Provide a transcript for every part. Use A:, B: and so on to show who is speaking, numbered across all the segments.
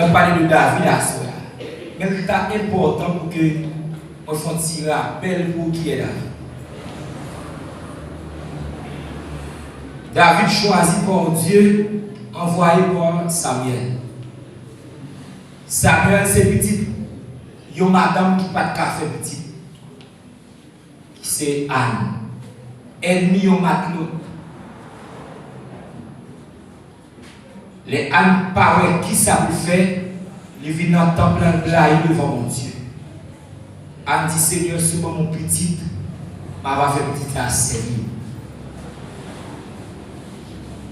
A: On parle de David à soi. Mais c'est important pour que on fasse un rappel pour qui est David. David choisi par Dieu, envoyé par Samuel. Samuel c'est petit. Il y a une madame qui n'a pas de café petit. C'est Anne. Ennemi au matelot. Les Anne paraît qui ça vous fait, ils viennent dans le temple là devant mon Dieu. Anne dit Seigneur, c'est mon petit, ma va faire petit à servir.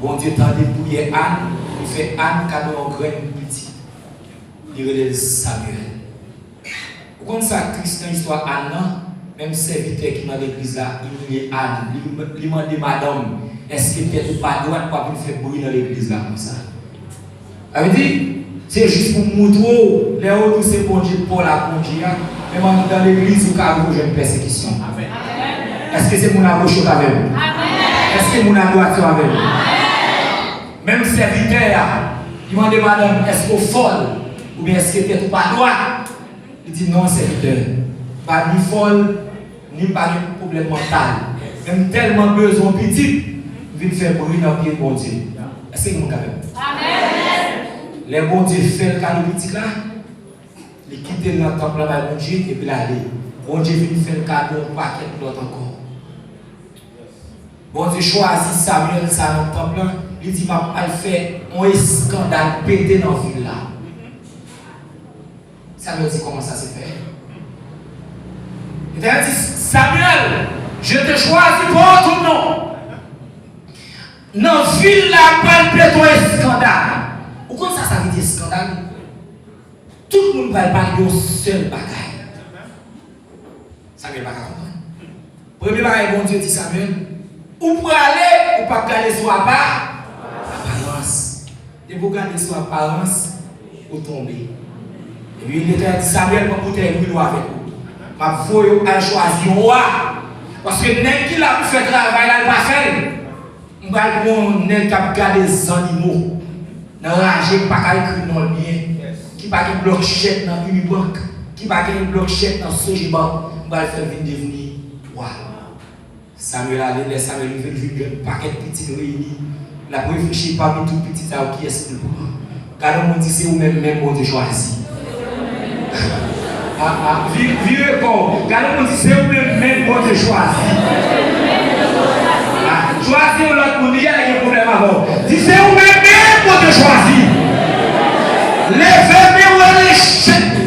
A: Bon Dieu t'a dépouillé Anne, il fait Anne cadeau en grain petit. Il relève Samuel. Vous comprenez ça triste dans l'histoire Anne, même serviteur qui est dans l'église là, il est Anne, il demande madame, est-ce que peut-être pas droit pour faire bruit dans l'église là comme ça? Ça veut dire, c'est juste pour montrer, les autres c'est bon Dieu pour la conduire, mais dans l'église, vous avez une persécution. Est-ce que c'est mon avocat avec vous? Est-ce que mon adorateur avec vous? Même serviteur, il demande madame, est-ce qu'on folle? Ou bien est-ce que peut-être pas droit? Il dit non, serviteur. Pas ni folle, ni pas de problème mental. Même tellement besoin petit, il vient faire bruit dans le pied de bon Dieu. Est-ce que vous avez? Amen. Les bon Dieu fait le cadeau petit là, il quitte le temple là, bon Dieu, et puis là, bon Dieu vient faire le cadeau, pas quelque l'autre encore. Bon Dieu choisit Samuel, ça dans le temple là, il dit, ma pas fait un scandale pété dans la ville là. Samuel dit, comment ça se fait? Il a dit, Samuel, je te choisis pour ton nom. Dans la ville là, pas pété un scandale. Pourquoi ça veut dire scandale? Tout le monde va parler d'un seul bagaille. Samuel va comprendre. Premier bagaille, bon Dieu dit Samuel, ou pour aller, ou pas garder son apparence. Et pour garder son apparence, ou tomber. Et puis il était dit Samuel, pour porter une loi avec vous. Ma foi, elle choisit roi. Parce que n'est-ce qu'il a fait travail, il n'a pas fait. On va garder les animaux. N'enragez pas écrire dans le bien, qui pas de bloc chèque dans une banque, qui pas de bloc chèque dans ce banque, on va le faire devenir roi. Samuel allait, les Samuel venir un paquet de petits réunis, la pour réfléchir parmi tout petit à qui est-ce que le pouvoir. Car on dit c'est vous-même qu'on te choisit. Vieux corps, car on dit c'est vous-même qu'on te choisit. Choisir l'autre monde, il y a un problème avant. Si c'est vous-même qu'on te choisit, levez-vous et les chèques.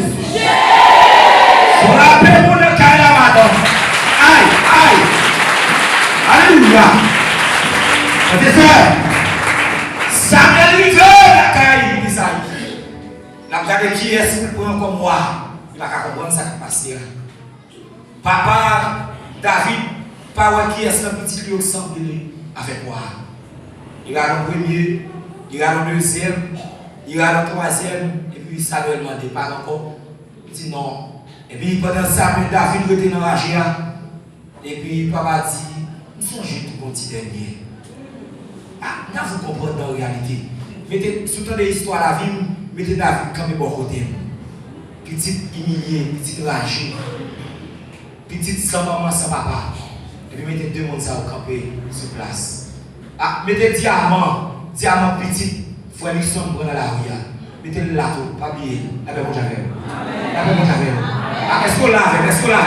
A: Frappez-vous le carré madame. Aïe, aïe. Alléluia. Frères et sœurs, Samuel lui veut la carré d'Isaïe. La regarde qui est-ce qu'il prend comme moi. Il va comprendre ça qui passe. Papa, David, pas qui est-ce que petit lui ressemble avec moi. Il a le premier, il a le deuxième, il a le troisième, et puis Samuel demande pas encore. Il dit non. Et puis pendant ça, David était dans la GIA. Et puis papa dit, nous sommes tout petit dernier. Ah, là vous comprenez dans la réalité. Mettez, surtout des histoires à la vie, mettez David comme bon côté. Petit humilié, petit ragé, petit sans maman, sans papa. Et puis mettez deux mondes au campé sur place. Ah, mettez diamant petit, frère Luxon pour la rue. Mettez-le là tout, pas oublier. La paix mon Javel. La paix mon Javel. Ah, est-ce qu'on l'a? Est-ce qu'on l'a?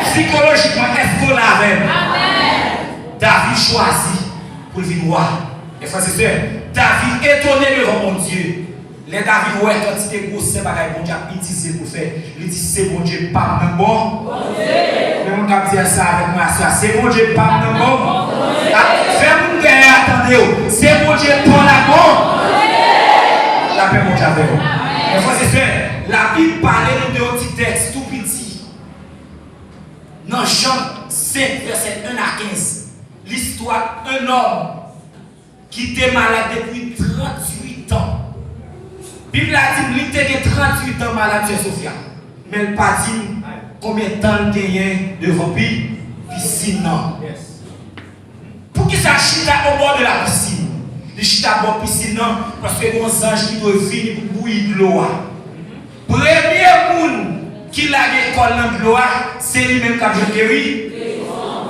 A: Psychologiquement, est-ce qu'on l'a? David choisit pour le vivre roi. Et frères et sœurs, David étonné devant mon Dieu. Les David, ouais, quand il était gros, c'est pas bon Dieu a utilisé pour faire. Il dit, c'est bon Dieu, pas de bon. Mais on va dire ça avec moi, c'est bon Dieu, pas de bon. Fais-moi gagner, attendez, c'est bon Dieu, pas la bon. La paix, mon Dieu, avec vous. Mais frères et sœurs, la Bible parlait de un petit texte tout petit. Dans Jean 5, verset 1 à 15, l'histoire d'un homme qui était malade depuis 38 ans. La Bible a dit qu'il était 38 ans malade, c'est Sophia. Mais elle n'a pas dit combien de temps il gagnait devant piscine. Pour qu'il s'achète au bord de la piscine. Il chita au bord de la piscine parce que les anges qui doivent venir pour bouillir de l'eau. Premier monde qui l'a l'école dans de l'eau, c'est lui-même qui a guéri.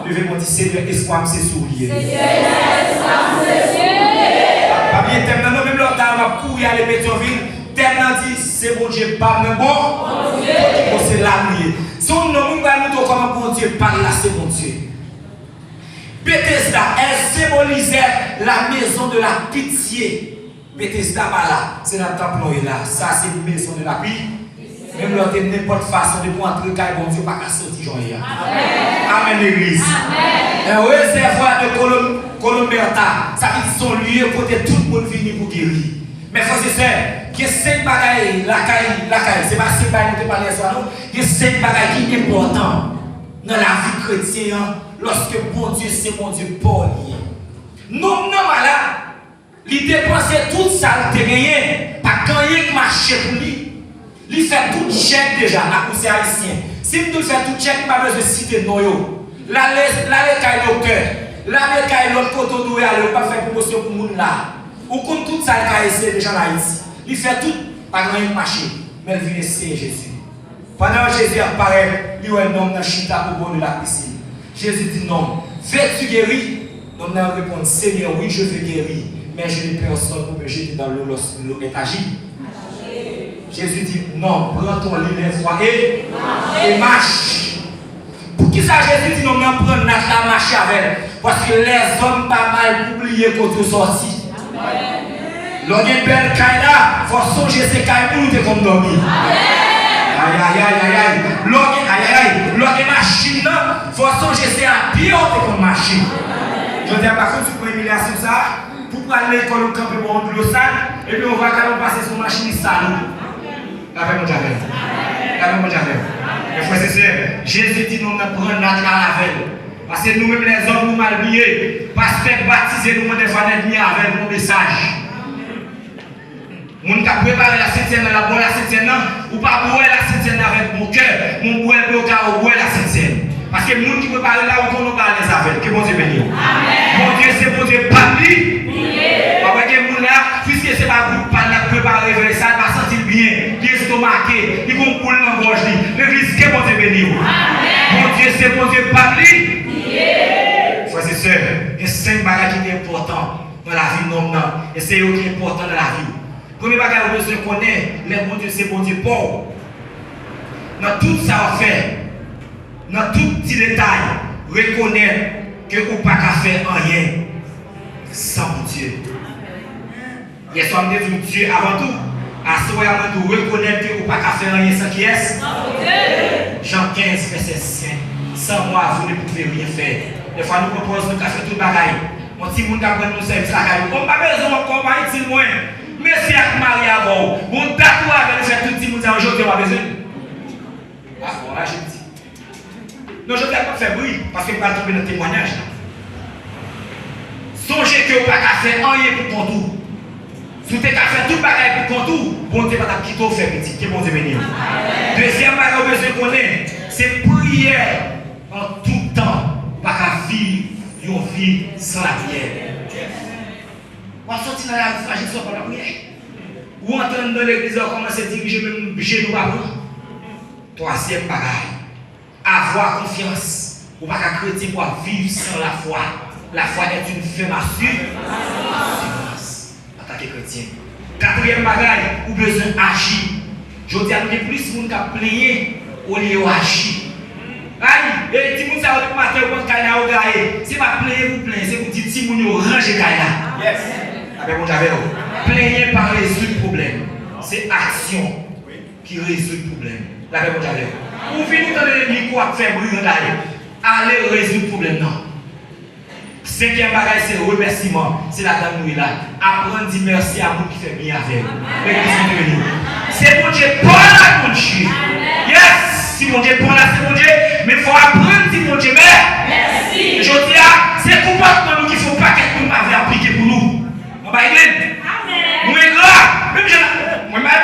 A: Levez-moi dit Seigneur, espoir c'est soulier. Pas bien, thème non même l'autre m'a courir aller Pétionville, thème dit c'est bon Dieu pas mais bon. C'est la nuit. Son nom nous nous comment bon Dieu parle là c'est bon Dieu. Bethesda, elle symbolisait la maison de la pitié. Bethesda là, c'est dans le temple là. Ça c'est une maison de la pitié. Même l'autre n'importe façon de pour entrer bon Dieu pas qu'à sortir joie. Amen l'église. Un réservoir de Colomberta, ça veut dire son lieu pour que tout le monde vienne pour guérir. Mais frères et sœurs, que c'est bagaille la caille, c'est pas c'est pas nous parler ça non, que c'est bagaille qui est important dans la vie chrétienne lorsque bon Dieu c'est mon Dieu pour lié. Non malade, il dépensait tout ça il gagné, pas gagner que marcher pour lui. Il fait tout chèque déjà, à cause haïtien. Si nous faisons tout chèque, pas besoin de citer non yo. La caille docteur, la caille l'autre côté où aller, pas faire promotion pour monde là. Ou comme tout ça c'est déjà en Haïti. Il fait tout pas grand marché, mais il vient c'est Jésus. Pendant que Jésus apparaît, il y a un homme dans chita au bord de la piscine. Jésus dit non, veux-tu guérir? L'homme a répondu Seigneur, oui, je veux guérir, mais je n'ai personne pour me jeter dans l'eau lorsque l'eau est agie. Jésus dit non, prends ton lit et marche. Pour qui ça Jésus dit non, mais prendre la marche avec? Parce que les hommes pas mal oublié quand ils sont sortis. L'on est belle caïla, il faut songer ces caïlas pour nous comme dormir. Aïe. L'on est machine, il faut songer ces pieds comme machine. Je dis à par contre, tu peux humiliation ça, pour aller à l'école au camp et boire de l'eau sale, et puis on va quand même passer sur machine sale. Avec mon javel. Avec mon javel. Mes frères et sœurs, Jésus dit nous ne prenons notre avec. Parce que nous-mêmes les hommes nous mal liés. Parce que baptiser nous des fois d'être mis avec mon message. Mon qui a préparé la septième, la boire la septième, ou pas boire la septième avec mon cœur, mon boire le cas ou boire la septième. Parce que mon qui prépare là où on nous parle les affaires. Que bon Dieu bénisse. Mon Dieu, c'est bon Dieu, pas lui. Parce que mon là, puisque c'est pas vous parler préparer ça, va sentir bien, bien estomaqué, il va couler dans la gorge. L'église, que bon Dieu bénisse. Mon Dieu, c'est bon Dieu, pas lui. Frères et sœurs, il y a 5 bagages qui sont importants dans la vie de l'homme. Et c'est eux qui sont importants dans la vie. Premier bagage que vous connaissez, les bon Dieu, c'est bon Dieu pauvre. Dans tout ça, on fait, dans tout petit détail, reconnaître que vous n'avez pas faire rien sans mon Dieu. Il y a souvent dit Dieu avant tout, à ce moment de reconnaître que vous n'avez pas faire rien sans qui est. Jean 15, verset 5. Sans moi, vous ne pouvez rien faire. Des fois, nous proposons de faire tout le bagaille. Mon petit monde qui a pris nous service à la on n'a pas besoin encore, pas utile moins. Mais si avec Marie avant, mon tatouage avec faire tout le petit monde aujourd'hui, on a besoin. Ah, bon, là, je dis. Non, je ne vais pas faire bruit parce que je ne vais pas tomber dans le témoignage. Songez que vous n'avez pas faire rien pour ton tour. Si vous avez fait tout le bagage pour ton tour, bon Dieu va quitter au faire petit. Que bon Dieu bénisse. Deuxième bagage que je connais, c'est prière en tout temps. Pas qu'à vivre une vie sans la prière. On va sortir dans la fragile pour la prière. Ou entrer dans l'église, on commence à diriger même genou à vous. Troisième bagage, avoir confiance. Ou pas qu'à chrétien pour vivre sans la foi. La foi est une ferme assurance. Attaquer chrétien. Quatrième bagage, ou besoin d'agir. Je dis à nous plus de monde qui a plaigné au lieu d'agir. Aïe, et si vous savez que matin vous avez gagné, c'est pas plaigner vous plaindre, c'est vous dire si vous rangez Kaila. Yes. Avec mon javel. Plaigner par résoudre le problème. C'est action qui résout le problème. Avec mon javel. Vous venez dans le micro à faire bruit d'ailleurs. Allez résoudre le problème non. Cinquième bagage, c'est le remerciement. C'est la dame nous là. Apprendre à dire merci à vous qui fait bien avec vous. C'est mon Dieu, pour la mon Dieu. Yes. Si mon Dieu pour là, c'est mon Dieu. Mais il faut apprendre à dire mon Dieu, merci. Je dis, c'est comportement qu'il ne faut pas que nous m'avait appliqué pour nous. On va aider. Moi, là, même je m'avais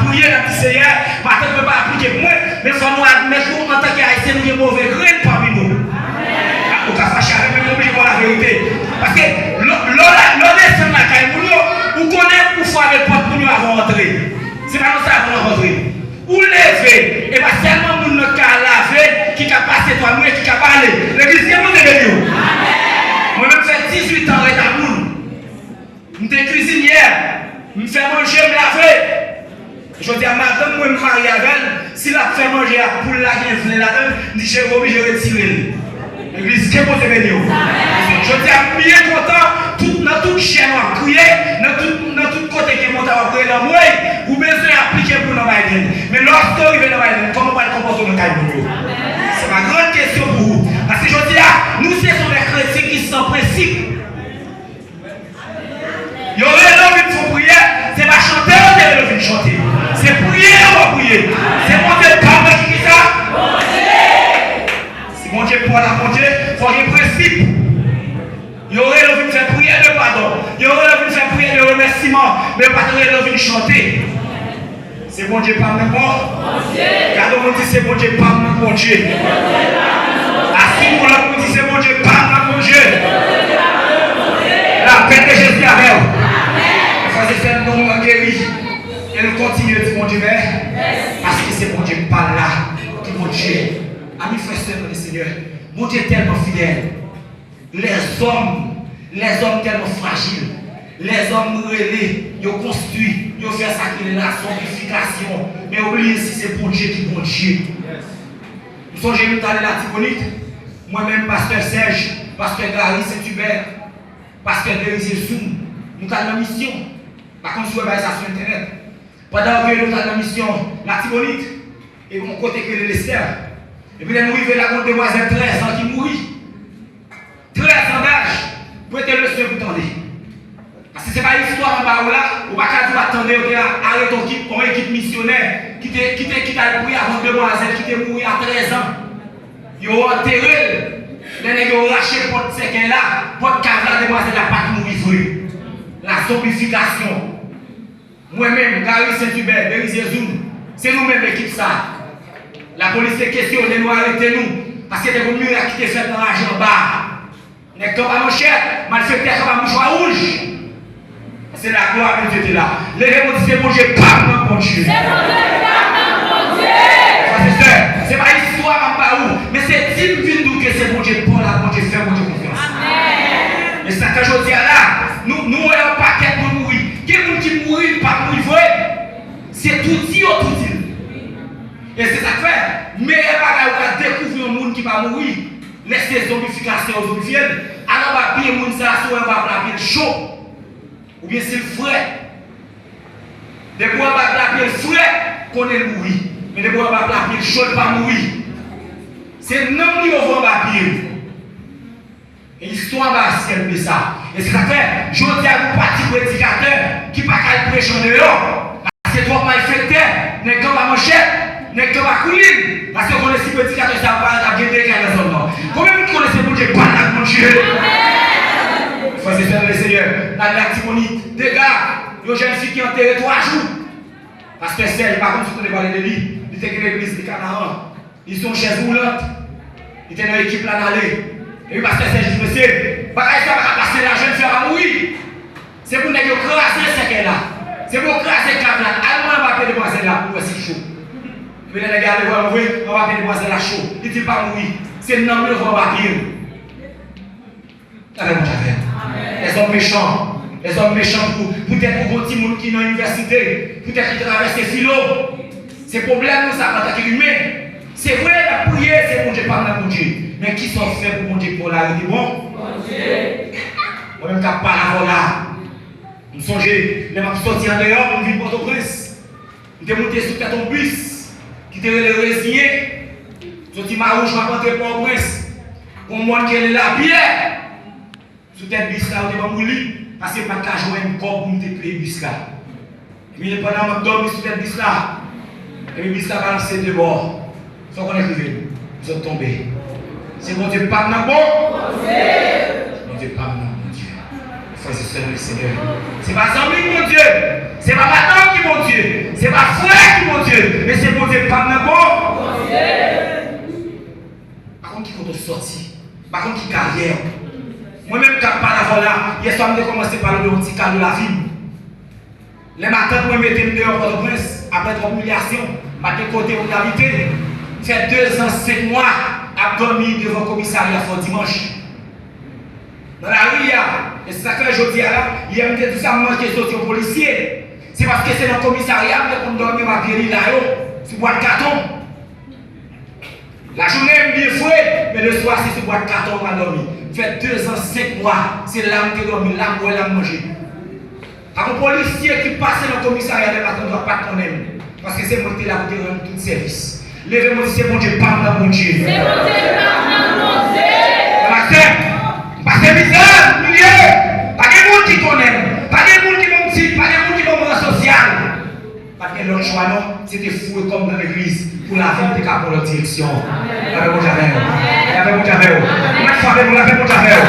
A: prié dans le Seigneur, parce que je ne peux pas appliquer moi, mais il faut nous admettre en tant qu'Haïtiens, nous avons mauvais grain parmi nous. On va fâcher avec nous, mais la vérité. Parce que l'on descend dans la caille, vous connaissez pour faire les portes pour nous nous avons entré. C'est pas nous ça avons rentré. Ou lever, et pas seulement nous ne qu'à laver, qui a passé toi nous et qui a parlé. L'église est montée de nous. Moi-même, fait 18 ans avec la boule. Je suis cuisinière, je me fais manger, je me laver. Je dis à madame, moi, je me marie avec elle. Si la fait manger à poule là, qui est là, je dis, je vais retirer. L'église est montée de nous. Je dis à bien content, dans toute chaîne à crier, dans tout côté qui est monté à crier dans moi, vous besoin d'appliquer pour nous Biden. Mais lorsque vous arrivez dans Biden, comment on va le comporter dans le cas de nous? C'est ma grande question pour vous. Parce que je dis, nous, ce sont des chrétiens qui sont principes. Il y aurait l'homme qui faut prier, c'est pas chanter, on est l'homme qui chanter. C'est prier, on va prier. C'est mon Dieu, pas qui dit ça? Si mon Dieu pour la mon Dieu, il faut qu'il y ait principe. Il y aurait l'homme qui fait prier de pardon. Il y aurait l'homme qui fait prier de remerciement. Mais pas de l'homme qui chanter. C'est mon Dieu, pas même bon. Car on dit c'est mon Dieu, pas même bon Dieu. Assis pour l'homme dit c'est mon Dieu, pas même bon Dieu. La paix de Jésus avec vous. C'est un nom guéri. Et nous continuons de dire mon Dieu, parce que c'est mon Dieu pas là. Qui mon Dieu. Amis frères et sœurs, Seigneur, mon Dieu est tellement fidèle. Les hommes tellement fragiles, les hommes relais, ils ont construit, ils ont fait ça qui est la sanctification. Mais oubliez si c'est pour Dieu qui est bon Dieu. Nous sommes venus à la Tibonite, moi-même, pasteur Serge, pasteur Gary Saint-Hubert, pasteur Derizé Zoom, nous avons la mission. Par contre, nous avons ça sur Internet. Pendant que nous avons la mission, la Tibonite, et mon côté que les Lester, et puis nous arrivons à la demoiselle 13 ans qui mourit. 13 ans d'âge, pour être le seul pour tendre. Parce que ce n'est pas une histoire en bas là, ou pas qu'à dire attendre, arrête ton équipe missionnaire qui t'a pris avant demoiselle, qui t'a mouru à 13 ans. Ils ont enterré, les nègres ont lâché pour ce qu'elle là, pour que la demoiselle n'a pas mourir. La zombification. Moi-même, Gary Saint-Hubert, Derizé Zoom, c'est nous-mêmes l'équipe ça. La police est questionnée, nous arrêtez nous, parce que c'est des murs qui étaient faits dans l'argent bas. Les corps à manchette, malfaiteur comme un mouchoir rouge. C'est la gloire de Dieu qui est là. Les gens disent c'est bon Dieu, pas mon Dieu. C'est bon Dieu. C'est pas une histoire en bas où, mais c'est une vie que c'est bon Dieu pour la bon Dieu, faire bon Dieu confiance. Et ça que je dis là, nous n'avons pas qu'à pour mourir. Quelqu'un qui mourit, pas mourir, c'est tout dit ou tout dit. Et c'est ça que fait. Mais on va découvrir un monde qui va mourir. Laissez zombification aux zombifiés. Alors, on va payer le monde, ça, on va placer chaud. Ou bien c'est frais. Des fois, on va placer frais qu'on est mourir. Mais des fois, on va placer chaud pas mourir. C'est non qui on va papier. Et l'histoire va servir ça. Et c'est ça que fait. Je dis à vous, parti prédicateur, qui pas qu'à prêcher en dehors. Parce que c'est trop malfaiteur. N'est pas ma manchette. N'est pas couler. Parce qu'on est si prédicateur, ça va pas guider les hommes. Combien vous connaissez mon Dieu, pas la mon Dieu? Frères et sœurs, le Seigneur, dans la Tibonite, des gars, les jeunes filles qui ont enterré 3 jours. Parce que Serge, par contre, si vous parler de lui, il était dans l'église de Canaan. Ils sont chaises roulantes. Il était dans l'équipe là d'aller. Et puis, parce que Serge dit, monsieur, ça va passer la jeune fille à mourir. C'est pour nous craser ce qu'elle a. C'est pour craser le câble là. Allemand va appeler demoiselle là pour c'est chaud. Mais les gars, on va appeler demoiselle là chaud. Il ne dit pas mourir. C'est non, mais on va appeler. Les hommes méchants. Les hommes méchants peut-être pour petit monde qui est dans l'université. Peut-être qui traverse les philo. Ces problèmes, nous, ça va attaquer l'humain. C'est vrai, la prière, c'est mon Dieu, pas mon Dieu. Mais qui sont faits pour mon Dieu pour la vie? Bon? Moi-même, je ne pas la là. Je me songe, je suis sorti en dehors, je vis Port-au-Prince. Je suis monté sur ton bus, qui était le résigné. Je suis marouche, je suis rentré Port-au-Prince. Pour moi, qui est là, bien. Sous tête bus là, on est pas mouli. Parce que je n'ai pas joué un corps pour me payer le bus là. Et puis pendant que je dormi sous tête bus là, et le bus là balancé de bord. Sans qu'on est arrivé, vous êtes tombés. C'est mon Dieu, pas mon bon. Mon Dieu, pas mon Dieu. Frères et sœurs, le Seigneur. C'est pas Zambie mon Dieu. C'est pas madame qui mon Dieu. C'est pas frère qui mon Dieu. Mais c'est mon Dieu, pas mon bon. Par contre, qui compte sortir. Par contre, qui carrière. Moi-même, quand je parle avant là, hier soir, je commencé par le petit cas de la vie. Les matins pour mettre dehors Port-au-Prince, après trop humiliation, matin côté où j'habitais, fait 2 ans, 5 mois, à dormir devant le commissariat fort dimanche. Dans la rue, et c'est ça que je dis là, il y a tout ça manqué sortir aux policiers. C'est parce que c'est dans le commissariat qu'on dormit ma vieille là, sur boîte de carton. La journée est bien fouée, mais le soir c'est sur boîte de carton qu'on a dormi. Fait 2 ans, 5 mois, c'est là où on a dormi, là où on a mangé. Un policier qui passe dans le commissariat de matin ne doit pas connaître. Parce que c'est moi qui là pour te rendre tout service. Levez-moi, c'est mon Dieu, pardon mon Dieu. C'est mon Dieu, pardon mon Dieu. Parce que misère, milieu, pas de monde qui connaît, pas de monde qui m'ont dit, pas de monde qui m'ont social. Parce que l'autre choix, non, c'était fou comme dans l'église pour la vie de cap pour leur direction. Lavez mon javel. Lavez mon javel. Une fois, lavez mon javel.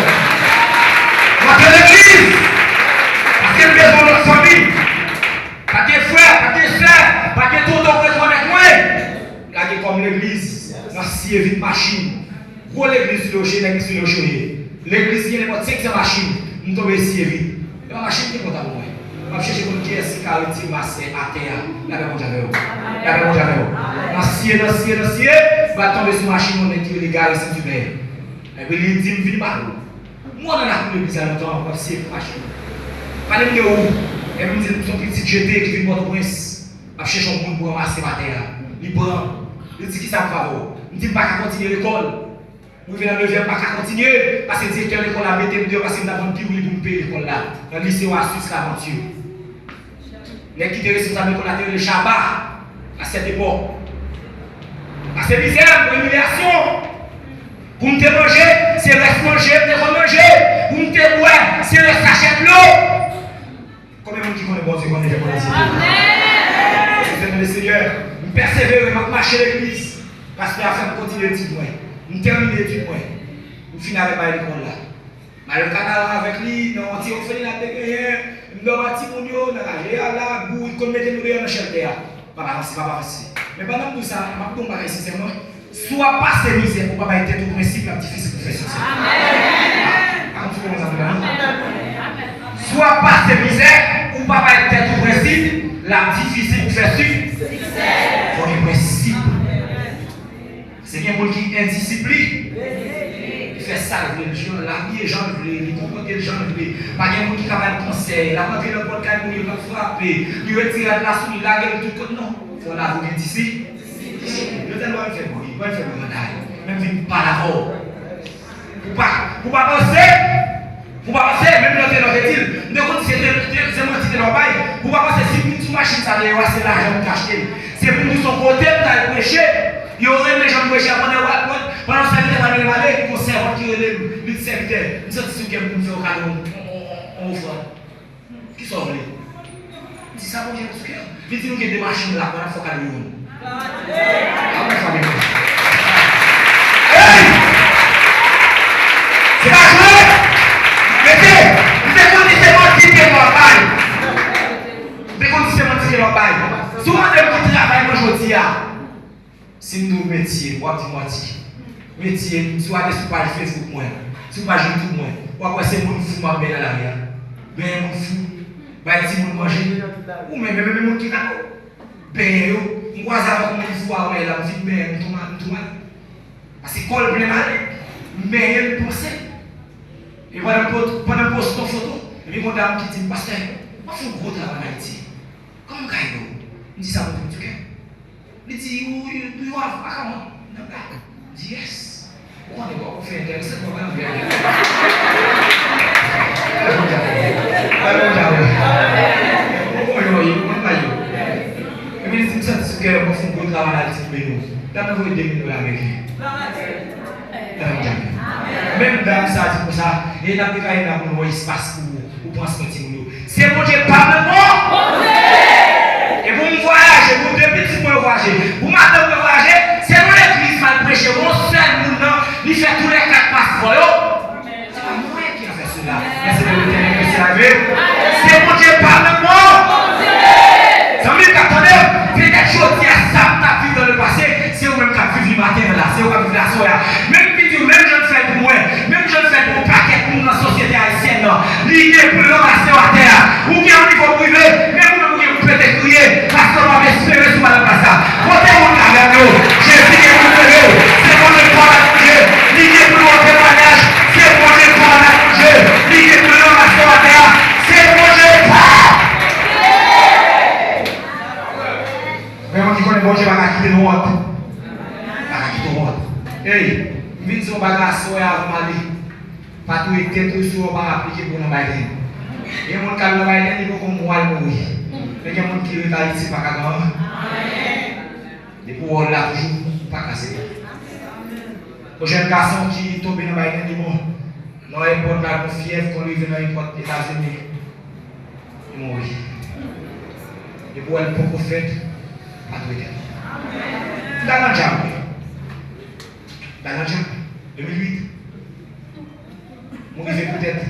A: Parce que l'église, parce que besoin de notre famille, pas de frères, pas de sœurs, pas de tout d'autres besoin avec moi. Là, comme l'église, dans 6 vite machine. Pour l'église sur le chien, l'église sur le chien. L'église, il y a n'importe 500 machines, nous tombons ici vite. La machine qui est contre moi. Je vais chercher une pièce qui a été massée à terre. Là, mon javel. Là, mon javel. Dans ciel, va tomber sur la machine, on est tiré les gars ici du maire. Et puis, il dit, il mal. Moi, on a pris l'église à longtemps, on va essayer de machine. Parlez de où? Et puis, il dit, son petit jeté qui vient de Port-au-Prince. Je vais chercher un monde pour ramasser ma terre. Il prend. Il dit, qui ça me favor? Il dit, pas continuer l'école. Nous venons de pas continuer parce que le directeur de l'école a mis dehors parce qu'il n'a pas de pour nous payer l'école là. Dans le lycée, on a su l'aventure. Les qui étaient responsables de l'école a le Shabbat à cette époque. Parce que misère, pour humiliation. Pour nous manger, c'est reste manger, pour nous manger. Pour nous boire, c'est reste acheter de l'eau. Combien de gens qui connaissent bon Dieu, connaissent bon Dieu? Amen. Le Seigneur, nous persévérer, nous marcher l'église. Parce que afin de continuer de dire. Nous terminons l'étude, nous finissons avec l'école là. Mais le canal avec lui, nous avons fait la tête, nous avons bâti mon Dieu, nous avons fait la boue, nous avons mis dans le shelter. Pas facile. Mais pendant tout ça, je vais vous dire sincèrement, soit pas ces misères pour ne pas être tout principe, c'est difficile pour faire ça. Soit pas ces misères pour ne pas être tout principe, la difficile pour faire ça. Il faut des principes. C'est bien monde qui est indiscipliné. Il fait ça, les gens, l'habiller, les gens, les comporter, les gens, pas de monde qui travaille le conseil, la rentrée dans le podcast, il va frapper, il va tirer de la souris, la gueule, tout côté. Non, il faut la vous d'ici. Je vais faire bon, il va faire bon, même si pas d'accord. Pour pas penser, même dans notre île, ne c'est moi qui te l'envoie, pour pas penser si une machine, ça doit c'est l'argent pour acheter. C'est pour nous son côté, pour aller prêcher. Il y aurait des gens qui prêchent pendant 5 ans, ils vont aller, ils vont servir qui est le serviteur. Nous sommes sûrs qu'ils vont faire au cadeau. On ouvre. Qui sont venus? Ils disent ça, bon Dieu, parce que. Ils disent qu'il y a des machines là, on a fait au cadeau. C'est pas joué! Mettez! Vous êtes conditionnés qui est leur bail. Vous êtes conditionnés qui est leur bail. Souvent, des qui travaillent aujourd'hui. Si nous métiers, ou à moitié, métier, soit aller sur page Facebook, moi, sur page YouTube, moi, ou après c'est mon fou, ma belle à l'arrière. Ben, mon fou, ben, si mon manger, ou même mon qui n'a ben, on voit ça avec mon fou, ouais, là, on dit, ben, tout mal. Parce que col plein mal, mais il pensait. Et voilà, pendant poste ton photo, et puis mon dame qui dit, pasteur, moi, je fais un gros travail en Haïti. Comment gagne il dit ça, mon Dieu. Il dit, do you have a comment? Il dit, yes. On est pas fait intéressant pour la vie. Et puis, il dit, ça, c'est que mon fou pour travailler à l'Église. Là, nous voulons 2 000 $ américains. Même dans ça, c'est pour ça. Et il a dit qu'il y a un espace pour prendre ce petit boulot. C'est mon Dieu, parle bon. Et pour me voyager, pour 2 petits mois voyager, pour m'attendre de voyager, c'est mon église mal prêché, mon seul monde, il fait tous les 4 passeports. C'est pas moi qui a fait cela. Mais c'est le Éternel qui s'est lavé. C'est mon Dieu, parle-moi. Ça veut dire qu'attendez, peut-être chose qui a ça, tu as vu dans le passé, c'est vous-même qui avez vu le matin là, c'est vous qui avez vu la soirée. Même vidéo, même je le fais pour moi, même je le fais pour un paquet pour la société haïtienne, l'idée pour le ramasser à terre, ou bien au niveau privé. Vraiment qui connaît bon Dieu va quitter nous autres. Va quitter nous autres. Hey, vite sur bagage soya avant aller. Pas tout été tout sur pas appliquer pour nous bailler. Et mon calme bailler il faut qu'on moi mourir. Mais il y a mon qui est ici pas capable. Amen. Et pour là toujours pas casser. Le jeune garçon qui tombe dans bailler dit bon, non est bon là pour fièvre qu'on lui vient dans les États-Unis. Il mourit. Et pour elle pour prophète pas tout été. Dans le diable. Dans le diable. 2008. Moi, peut-être.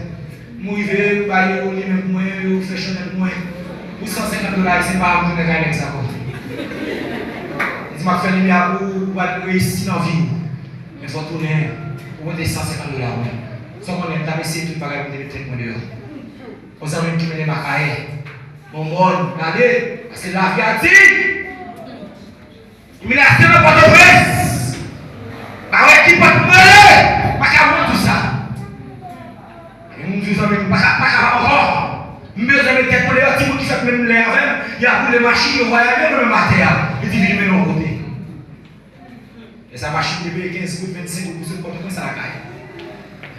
A: Moi, je vais bailler au lit avec moi, je fais chanter avec moi. Pour 150 $, c'est pas un peu de gagner avec ça. Je m'a fait une pour réussir dans la vie. Mais il faut tourner pour mettre 150 $. Sans qu'on ait tabassé tout pareil pour mettre mon dehors. Aux amis qui me les macailles. Mon monde, regardez, parce que la vie a dit. Il me l'a acheté dans le porte-presse. Bah ouais, qui peut te mêler? Pas qu'à tout ça. Nous avons pas encore. Nous avons tête pour les autres qui fait même l'air avec. Il y a pour les machines, on va y aller dans le matin. Et puis, il met l'autre côté. Et sa machine, il paye 15 ou 25 ou plus de porte-presse, ça la caille.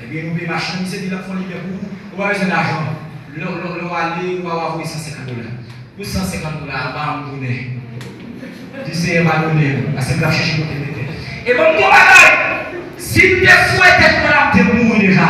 A: Et bien, nous payons machine, c'est dit la folie pour vous. On va avoir de l'argent. Le aller, on va avoir 150 $. Pour 150 $, on va me donner. Tu sais, on va donner. Parce que je vais chercher pour te mettre. Et bon, mon bagage, si tu souhaites pour la mourir déjà.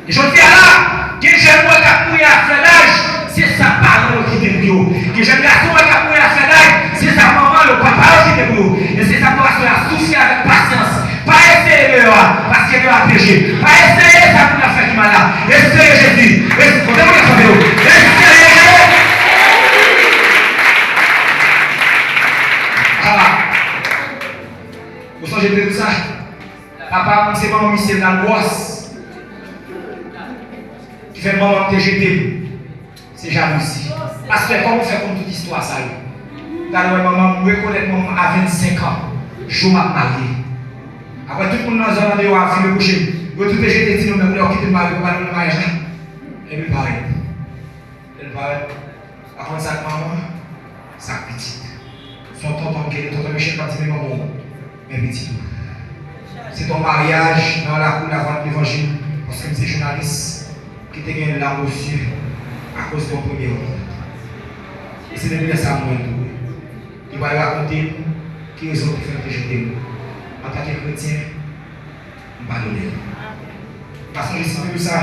A: Et je dis là, que j'aime moi qui mourir à l'âge, c'est sa parole qui te bio. Que j'aime garçon qui mourir à l'âge, c'est sa maman, le papa qui te bio. Et c'est sa pour la souffrir avec patience. Pas essayer de parce qu'elle a péché. Pas essayer ça pour la faire du mal là. Essayez Jésus. Essayez. Vous songez de ça? Papa, c'est maman qui dans le boss. Tu fais maman te jeter. C'est jalousie. Parce que comment on fait comme toute histoire ça? D'ailleurs, maman, je reconnais maman à 25 ans. Je m'ai marié. Après tout le monde dans la zone de a vu le coucher. Vous tout est jeté, si nous avons quitté le mariage, nous allons le mariage. Et puis pareil. Elle va. Avant ça, maman, sa petite. Son tonton qui est tonton Michel, pas dit maman. Mais petit. C'est ton mariage dans la cour d'avant l'évangile. Parce que c'est journaliste qui te gagne là aux yeux à cause de ton premier homme. Et c'est devenu ça, moi, il va raconter qui est autres qui font te jeter. En tant que chrétien, on va donner. Parce que je sais que ça,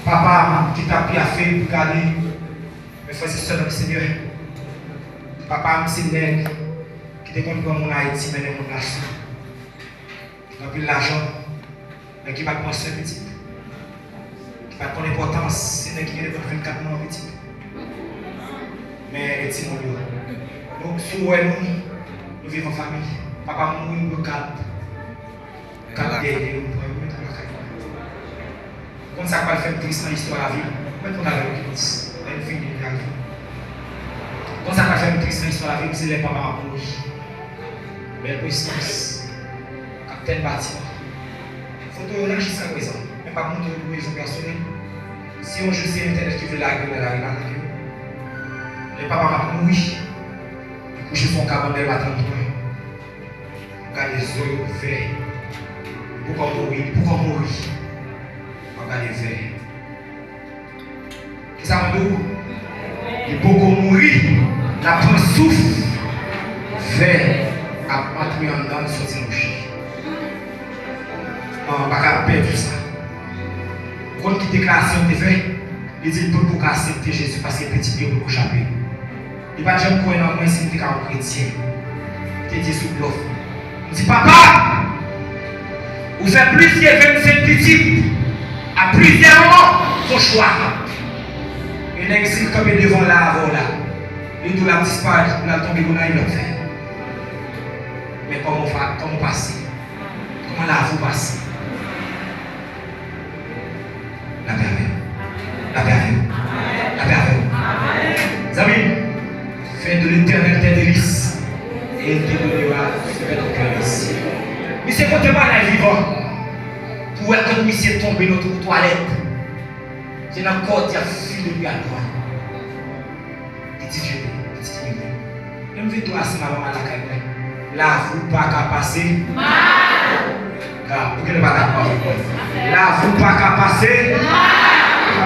A: papa qui t'a pris à faire pour garder, mes frères et sœurs dans le Seigneur. Papa, c'est l'aide qui te compte pour mon Haïti, mais mon nation. Qui a pris l'argent, mais qui va prendre ce petit. Qui va prendre l'importance, c'est qui vient de 24 mois petit. Mais petit mon Dieu. Donc, si nous vivons en famille. Papa mouille pour 4 derniers pour mettre la caille. Comme ça, va faire triste dans l'histoire de la vie. Mettons la vie qui dit. Elle finit de la vie. Comme ça, va faire triste dans l'histoire de la vie, c'est les parents mourir. Belle puissance. Capitaine bâtiment. Photo là jusqu'à présent. Mais pas montrer une raison personnelle. Si on joue sur Internet, tu veux la gueule, la gueule. Les parents mourir. Du coup, je suis son cabane de matin. Regarde les yeux verts. Pourquoi mourir? Pourquoi mourir? Regarde les verts. Qu'est-ce que ça veut dire? Il faut qu'on mourir. La prend souffle. Vert. À entrer en dedans, sortir le chien. On ne va pas perdre ça. Quand il déclaration de fait, il dit pour pour accepter Jésus parce qu'il est petit pied pour échapper. Il va jamais croire dans moi si il est un chrétien. Il dit sous bluff. Il dit papa, vous faites plus que 25 petits. À plusieurs moments, il faut choix. Et il existe comme devant là avant là. Il doit la disparaître, il doit tomber dans il fait. Mais comment passer? Comment la vous passer? La paix avec vous. La paix avec vous. La paix avec vous. Amis, fais de l'éternel tes délices et il te donnera ce que ton cœur ici. Mais c'est quand tu vas dans le vivant, pour être comme monsieur tombé dans notre toilette, c'est encore qui a fui depuis à toi. Petit Dieu, petit Dieu. Je me dis, toi, c'est ma maman à la caille. La vous pas qu'à passer. Vous ne pas d'accord avec moi. La vous pas qu'à passer.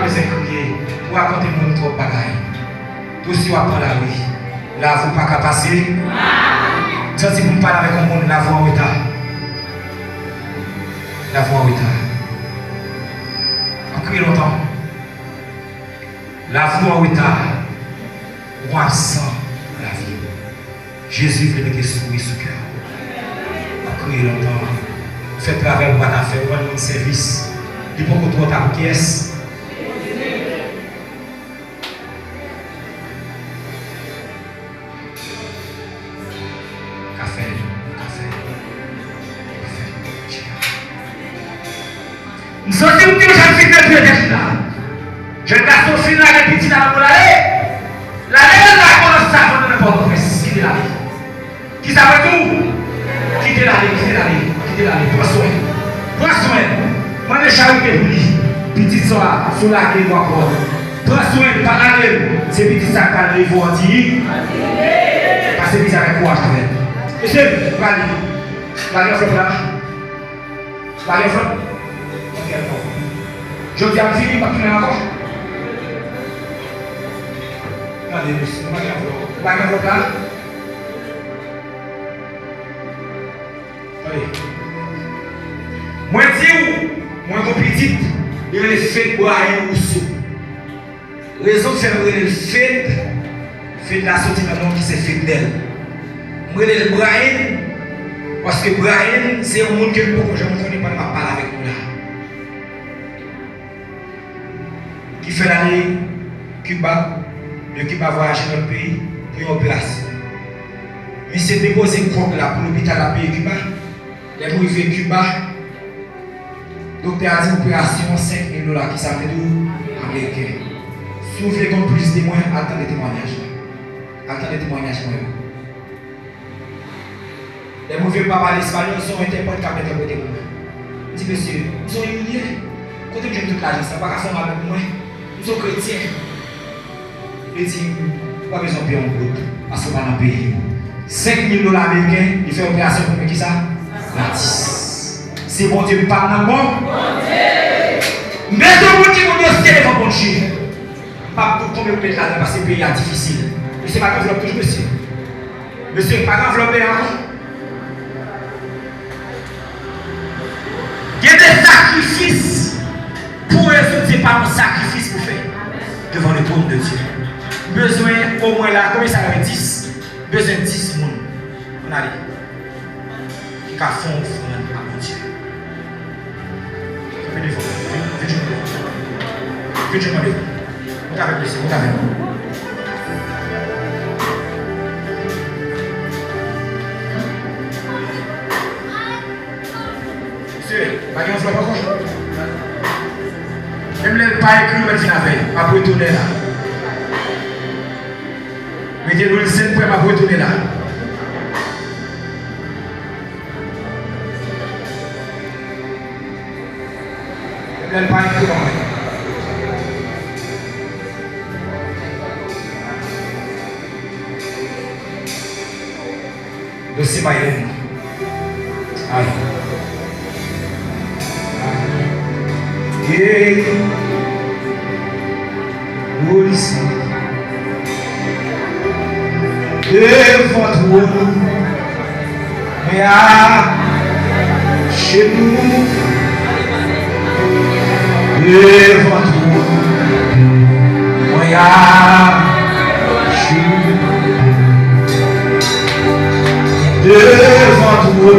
A: Vous avez crier. Pour raconter mon trop bagaille. Tout ce qui va prendre la rue. La vous pas qu'à passer. Ça, si vous parlez avec un monde, la voix en retard. La voix en retard. On crie longtemps. La voix en retard. Ou absent la vie. Jésus veut mettre souris sous cœur. On crie longtemps. Faites travail pour ta faire, on va service. Il faut que tu aies ta pièce. Café. Nous sommes tous les gens qui sont là. Je garçon fin là, les petits dans l'allée. L'allée là, on ça pour n'importe quoi. Quitter l'allée. Qui ça veut tout? Quitter l'allée. Prends soin. Moi, les charité pour lui. Petit soir, sur la clé, moi, encore. Prends soin, pas la gueule. C'est petit sac à l'œil, vous dire. Parce que c'est avec quoi, je vais. Monsieur, allez en flop là. Allez en flop. Je dis à Philippe, pas tourner encore. Allez, monsieur, allez en flop là. Allez. Moi, dis moi, mon petit, il est fait pour Brian Rousseau. Raison que c'est le fait de la sortie de l'homme qui s'est fait d'elle. Moi, je Brian, parce que Brian, c'est un monde que je ne connais pas, ma parole avec nous là. Qui fait l'aller Cuba, de Cuba voyager dans le pays pour une place. Il s'est déposé une compte là pour l'hôpital à payer Cuba. Les gens qui fait Cuba. Docteur a dit opération 5 000 $ qui s'appelle américain. Si vous voulez qu'on plus de moins, attendez témoignages. Attendez témoignages. Les mauvais papas espagnol sont interprètes qui mettent côté moi. Je dis monsieur, nous sommes humiliés. Côté que je toute la vie, ça ne va pas faire mal avec moi. Nous sommes chrétiens. Il dit, pas besoin de payer un groupe, parce qu'on va dans le pays. 5 000 $ américains, il fait opération pour qui ça? Gratis. C'est bon Dieu, pas dans bon. Mais tout le monde qui vous dossier devant bon Dieu. Pas pour tomber peut-être là parce que le pays est difficile. Mais c'est pas enveloppé toujours, monsieur. Monsieur, pas enveloppé encore. Il y a des sacrifices. Pour eux, ce n'est pas un sacrifice pour faire devant le trône de Dieu. Besoin au moins là, combien ça va 10? Besoin de 10 personnes. On arrive. Qui a fond à mon Dieu. Faites-je demander. Vous avez blessé, vous avez. Monsieur, pas de flop encore. Même les pas écrit, on va dire avec. Après retourner là. Mettez-nous le scène pour après retourner là. Même pas écrit, on va. Dossier Biden. Aïe. Et police devant toi, mais à chez nous, devant toi, mais à chez nous. Devant toi,